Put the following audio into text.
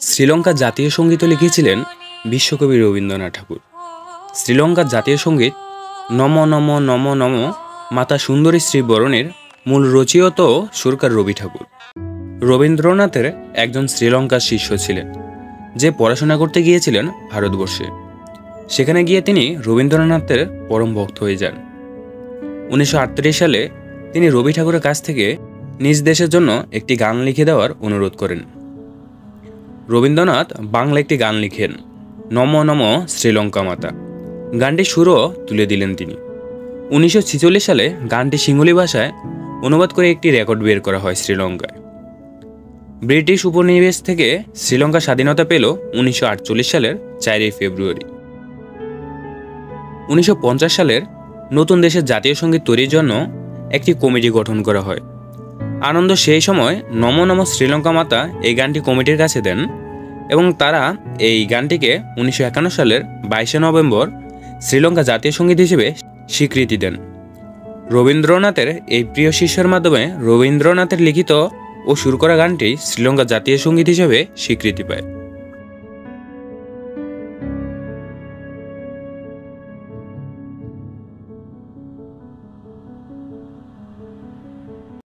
শ্রীলঙ্কার জাতীয় সঙ্গীত লিখেছিলেন বিশ্বকবি রবীন্দ্রনাথ ঠাকুর। শ্রীলঙ্কার জাতীয় সঙ্গীত নম নম নম নম মাতা সুন্দরী শ্রী বরণের মূল রচয়িত সুরকার রবি ঠাকুর। রবীন্দ্রনাথের একজন শ্রীলঙ্কার শিষ্য ছিলেন, যে পড়াশোনা করতে গিয়েছিলেন ভারতবর্ষে। সেখানে গিয়ে তিনি রবীন্দ্রনাথের পরম ভক্ত হয়ে যান। 1938 সালে তিনি রবি ঠাকুরের কাছ থেকে নিজ দেশের জন্য একটি গান লিখে দেওয়ার অনুরোধ করেন। রবীন্দ্রনাথ বাংলা একটি গান লিখেন, নম নম শ্রীলঙ্কা মাতা। গানটির সুরও তুলে দিলেন তিনি। 1946 সালে গানটি সিংহলি ভাষায় অনুবাদ করে একটি রেকর্ড বের করা হয় শ্রীলঙ্কায়। ব্রিটিশ উপনিবেশ থেকে শ্রীলঙ্কা স্বাধীনতা পেল 1948 সালের 4 ফেব্রুয়ারি। 1950 সালের নতুন দেশের জাতীয় সঙ্গীত তৈরির জন্য একটি কমিটি গঠন করা হয়। আনন্দ সেই সময় নম নম শ্রীলঙ্কা মাতা এই গানটি কমিটির কাছে দেন এবং তারা এই গানটিকে 1951 সালের 22 নভেম্বর শ্রীলঙ্কা জাতীয় সঙ্গীত হিসেবে স্বীকৃতি দেন। রবীন্দ্রনাথের এই প্রিয় শিষ্যের মাধ্যমে রবীন্দ্রনাথের লিখিত ও সুর করা গানটি শ্রীলঙ্কা জাতীয় সঙ্গীত হিসেবে স্বীকৃতি পায়।